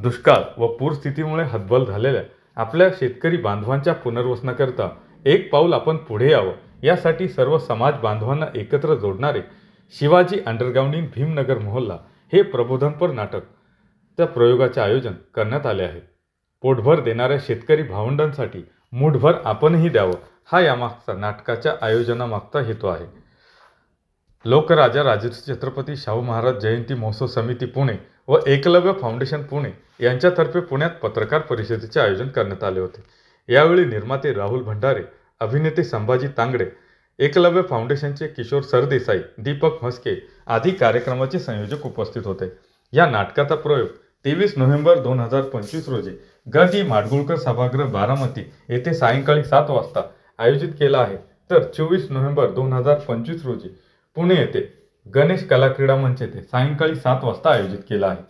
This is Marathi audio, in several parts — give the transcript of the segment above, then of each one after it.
दुष्काळ व पूरस्थितीमुळे हतबल झालेल्या आपल्या शेतकरी बांधवांच्या पुनर्वसनाकरता एक पाऊल आपण पुढे यावं यासाठी सर्व समाज बांधवांना एकत्र जोडणारे शिवाजी अंडरग्राउंड इन भीमनगर मोहल्ला हे प्रबोधनपर नाटक त्या प्रयोगाचे आयोजन करण्यात आले आहे। पोटभर देणाऱ्या शेतकरी भावंडांसाठी मूठभर आपणही द्यावं हा यामागचा नाटकाच्या आयोजनामागचा हेतू आहे। लोकराजा राजर्षी छत्रपती शाहू महाराज जयंती महोत्सव समिती पुणे व एकलव्य फाउंडेशन पुणे यांच्यातर्फे पुण्यात पत्रकार परिषदेचे आयोजन करण्यात आले होते। यावेळी निर्माते राहुल भंडारे, अभिनेते संभाजी तांगडे, एकलव्य फाउंडेशनचे किशोर सरदेसाई, दीपक म्हस्के आदी कार्यक्रमाचे संयोजक उपस्थित होते। या नाटकाचा प्रयोग 23 नोव्हेंबर 2025 रोजी ग. माडगुळकर सभागृह बारामती येथे सायंकाळी 7 वाजता आयोजित केला आहे, तर 24 नोव्हेंबर 2025 रोजी पुणे येथे गणेश कला क्रीडा मंच येथे सायंकाळी 7 वाजता आयोजित केला आहे।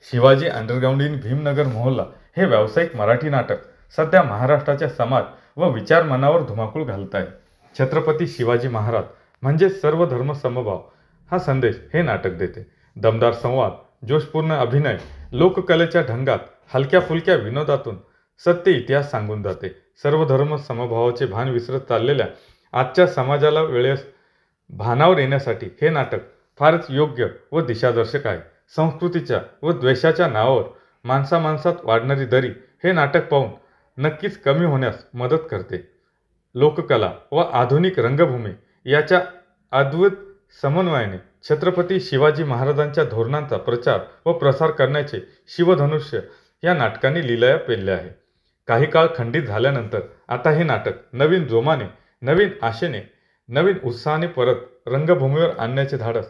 शिवाजी अंडरग्राउंड इन भीमनगर मोहल्ला हे व्यावसायिक मराठी नाटक सध्या महाराष्ट्राच्या समाज व विचार मनावर धुमाकूळ घालत आहे। छत्रपती शिवाजी महाराज म्हणजे सर्व धर्म समभाव हा संदेश हे नाटक देते। दमदार संवाद, जोशपूर्ण अभिनय, लोककलेच्या ढंगात हलक्या फुलक्या विनोदातून सत्य इतिहास सांगून जाते। सर्व धर्म समभावाचे भान विसरत चाललेल्या आजच्या समाजाला वेळेस भानावर येण्यासाठी हे नाटक फारच योग्य व दिशादर्शक आहे। संस्कृतीच्या व द्वेषाच्या नावावर माणसात वाढणारी दरी हे नाटक पाहून नक्कीच कमी होण्यास मदत करते। लोककला व आधुनिक रंगभूमी याच्या अद्भुत समन्वयाने छत्रपती शिवाजी महाराजांच्या धोरणांचा प्रचार व प्रसार करण्याचे शिवधनुष्य या नाटकाने लीलया पेलले आहे। काही काळ खंडित झाल्यानंतर आता हे नाटक नवीन जोमाने, नवीन आशेने, नवीन उत्साहाने परत रंगभूमीवर आणण्याचे धाडस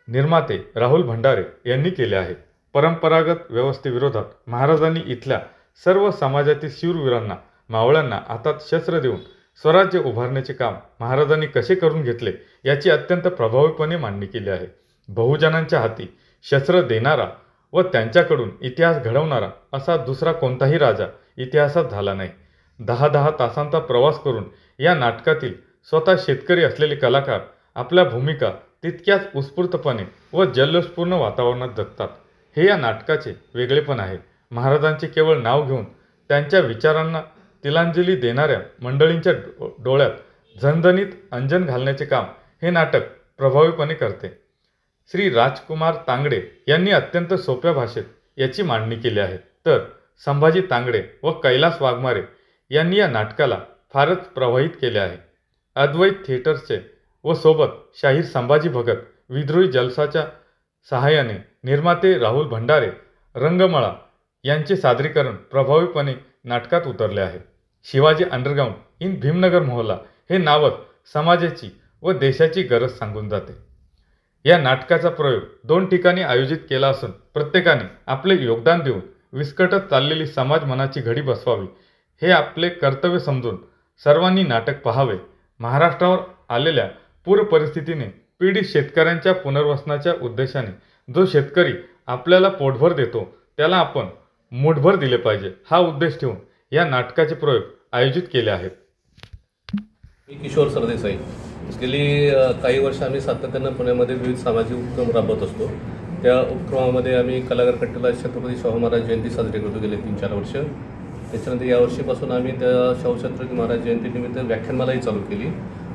निर्माते राहुल भंडारे यांनी केले आहे। परंपरागत व्यवस्थेविरोधात महाराजांनी इथल्या सर्व समाजातील शूरवीरांना, मावळ्यांना हातात शस्त्र देऊन स्वराज्य उभारण्याचे काम महाराजांनी कसे करून घेतले याची अत्यंत प्रभावीपणे मांडणी केली आहे। बहुजनांच्या हाती शस्त्र देणारा व त्यांच्याकडून इतिहास घडवणारा असा दुसरा कोणताही राजा इतिहासात झाला नाही। 10 तासांचा प्रवास करून या नाटकातील स्वतः शेतकरी असलेले कलाकार आपल्या भूमिका तितक्याच उत्स्फूर्तपणे व जल्लोषपूर्ण वातावरणात जगतात। हे या नाटकाचे वेगळेपण आहे। महाराजांचे केवळ नाव घेऊन त्यांच्या विचारांना तिलांजली देणाऱ्या मंडळींच्या डोळ्यात झणझणीत अंजन घालण्याचे काम हे नाटक प्रभावीपणे करते। श्री राजकुमार तांगडे यांनी अत्यंत सोप्या भाषेत याची मांडणी केली आहे, तर संभाजी तांगडे व कैलास वाघमारे यांनी या नाटकाला फारच प्रभावित केले आहे। अद्वैत थिएटर्सचे व सोबत शाहीर संभाजी भगत विद्रोही जलसाच्या सहाय्याने निर्माते राहुल भंडारे, रंगमळा यांचे सादरीकरण प्रभावीपणे नाटकात उतरले आहे। शिवाजी अंडरग्राउंड इन भीमनगर मोहल्ला हे नावच समाजाची व देशाची गरज सांगून जाते। या नाटकाचा प्रयोग 2 ठिकाणी आयोजित केला असून प्रत्येकाने आपले योगदान देऊन विस्कटत चाललेली समाज मनाची घडी बसवावी हे आपले कर्तव्य समजून सर्वांनी नाटक पाहावे। महाराष्ट्रावर आलेल्या पूर परिस्थितीने पीडित शेतकऱ्यांच्या पुनर्वसनाच्या उद्देशाने जो शेतकरी आपल्याला पोटभर देतो त्याला आपण मूठभर दिले पाहिजे हा उद्देश ठेवून या नाटकाचे प्रयोग आयोजित केले आहेत। मी किशोर सरदेसाई। गेली काही वर्ष आम्ही सातत्याने पुण्यामध्ये विविध सामाजिक उपक्रम राबवत असतो। त्या उपक्रमामध्ये आम्ही कलाकार कट्टेला छत्रपती शाहू महाराज जयंती साजरी करतो गेले 3-4 वर्ष। त्याच्यानंतर यावर्षीपासून आम्ही त्या शाहू छत्रपती महाराज जयंतीनिमित्त व्याख्यानमालाही चालू केली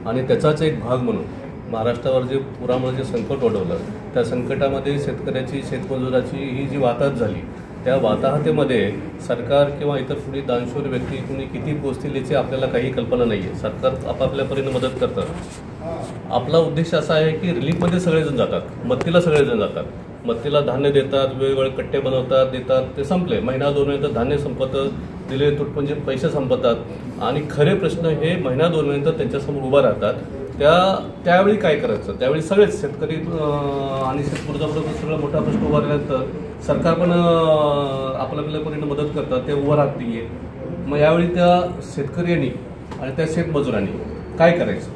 आणि त्याचाच एक भाग म्हणून महाराष्ट्रावर जे पुरामुळे जे संकट ओढवलं त्या संकटामध्ये शेतकऱ्याची, शेतमजुराची ही जी वाताहत झाली त्या वाताहतीमध्ये सरकार किंवा इतर कुणी दानशूर व्यक्ती कुणी किती पोचतील याची आपल्याला काही कल्पना नाही आहे। सरकार आपापल्या परीने मदत करतं। आपला उद्देश असा आहे की रिलीफमध्ये सगळेजण जातात, मदतीला सगळेजण जातात, मदतीला धान्य देतात, वेगवेगळे कट्टे बनवतात, देतात, ते संपले। महिना 2 महिन्यानंतर धान्य संपतं, दिले तुटपुंजे पैसे संपतात आणि खरे प्रश्न हे महिना 2 महिन्यानंतर त्यांच्यासमोर उभा राहतात। त्यावेळी काय करायचं, त्यावेळी सगळेच शेतकरी आणि शेतमजुराबरोबर सगळं मोठा प्रश्न उभा राहिल्यानंतर सरकार पण आपल्या परीने मदत करतात, ते उभं राहत नाही आहे। मग यावेळी त्या शेतकऱ्यांनी आणि त्या शेतमजुरांनी काय करायचं,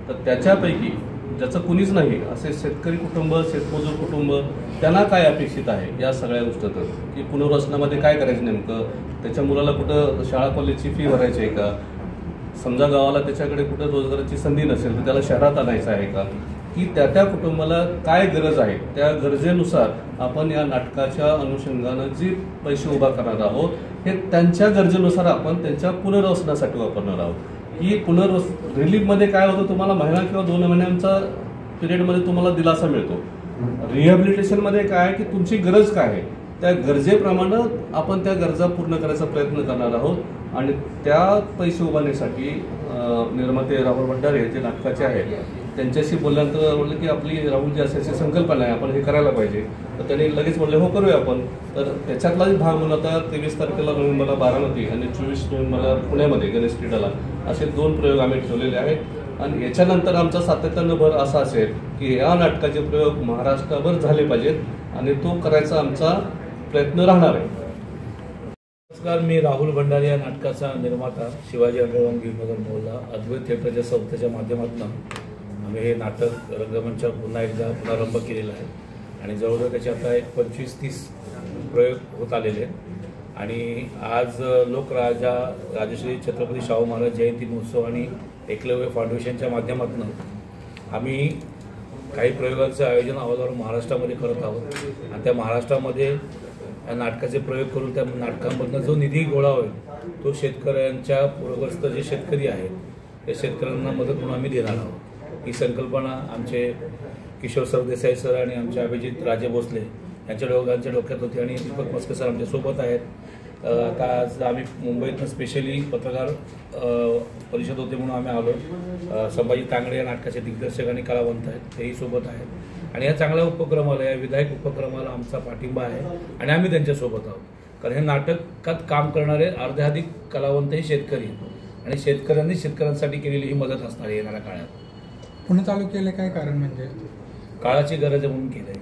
तर त्याच्यापैकी ज्याचं कुणीच नाही असे शेतकरी कुटुंब, शेतमजूर कुटुंब त्यांना काय अपेक्षित आहे या सगळ्या गोष्टीत की पुनर्वसनामध्ये काय करायचं नेमकं, त्याच्या मुलाला कुठं शाळा कॉलेजची फी भरायची आहे का, समजा गावाला त्याच्याकडे कुठं रोजगाराची संधी नसेल तर त्याला शहरात आणायचं आहे का, की त्या कुटुंबाला काय गरज आहे, त्या गरजेनुसार आपण या नाटकाच्या अनुषंगानं जे पैसे उभा करणार आहोत हे त्यांच्या गरजेनुसार आपण त्यांच्या पुनर्वसनासाठी वापरणार आहोत. ही रिलीफमध्ये काय होतं, तुम्हाला महिना किंवा 2 महिन्यांचा पिरियडमध्ये तुम्हाला दिलासा मिळतो. रिहॅबिलिटेशनमध्ये काय आहे की तुमची गरज काय आहे त्या गरजेप्रमाणे आपण त्या गरजा पूर्ण करायचा प्रयत्न करणार आहोत आणि त्या पैसे उभारण्यासाठी निर्माते राहुल भंडारे जे नाटकाचे आहेत त्यांच्याशी बोलल्यानंतर म्हणलं की आपली राहुलजी अशी संकल्पना आहे, आपण हे करायला पाहिजे. तर त्यांनी लगेच म्हणले हो करूया आपण. तर त्याच्यातलाच भाग म्हणून आता 23 तारखेला नोव्हेंबरला बारामती आणि 24 नोव्हेंबरला पुण्यामध्ये गणेश क्रीडाला असे 2 प्रयोग आम्ही ठेवलेले आहेत. आणि याच्यानंतर आमचा सातत्यानं भर असा असेल की या नाटकाचे प्रयोग महाराष्ट्रभर झाले पाहिजेत आणि तो करायचा आमचा प्रयत्न राहणार आहे. नमस्कार, मी राहुल भंडारे या नाटकाचा निर्माता शिवाजी अंडरग्राऊंड भीमनगर मोहल्ला अद्वैत थिएटरच्या संस्थेच्या माध्यमातून आम्ही हे नाटक रंगमंचावर पुन्हा एकदा प्रारंभ केलेला आहे आणि जवळजवळ त्याचे आता एक 25-30 प्रयोग होत आलेले आहेत. आणि आज लोकराजा राजश्री छत्रपती शाहू महाराज जयंती महोत्सव आणि एकलव्य फाउंडेशनच्या माध्यमातून आम्ही काही प्रयोगांचं आयोजन अगोदर महाराष्ट्रामध्ये करत आहोत आणि त्या महाराष्ट्रामध्ये या नाटकाचे प्रयोग करून त्या नाटकांमधून जो निधी गोळा होईल तो शेतकऱ्यांच्या पूरग्रस्त जे शेतकरी आहेत त्या शेतकऱ्यांना मदत म्हणून आम्ही देणार आहोत. ही संकल्पना आमचे किशोर सरदेसाई सर आणि आमचे अभिजित राजे भोसले यांच्या दोघांच्या डोक्यात होती आणि दीपक मस्के सर आमच्यासोबत आहेत. आता आज आम्ही मुंबईतनं स्पेशली पत्रकार परिषद होते म्हणून आम्ही आलो. संभाजी तांगडे या नाटकाचे दिग्दर्शक आणि कलावंत आहेत, तेही सोबत आहेत आणि या चांगल्या उपक्रमाला, या विधायक उपक्रमाला आमचा पाठिंबा आहे आणि आम्ही त्यांच्यासोबत आहोत. कारण हे नाटकात काम करणारे अर्ध्याधिक कलावंत हे शेतकरी आणि शेतकऱ्यांनी शेतकऱ्यांसाठी केलेली ही मदत असणार आहे येणाऱ्या काळात. पुन्हा चालू केलं काय कारण म्हणजे काळाची गरज आहे म्हणून केलं आहे.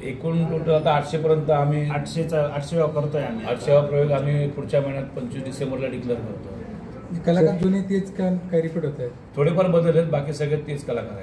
एकूण टोटल आता 800 पर्यंत आम्ही 800 करतोय आम्ही. 800वा प्रयोग आम्ही पुढच्या महिन्यात 25 डिसेंबरला डिक्लेअर करतो. कलाकार जुने तेच काय रिपीट होत आहेत? थोडेफार बदल आहेत, बाकी सगळे तेच कलाकार आहेत.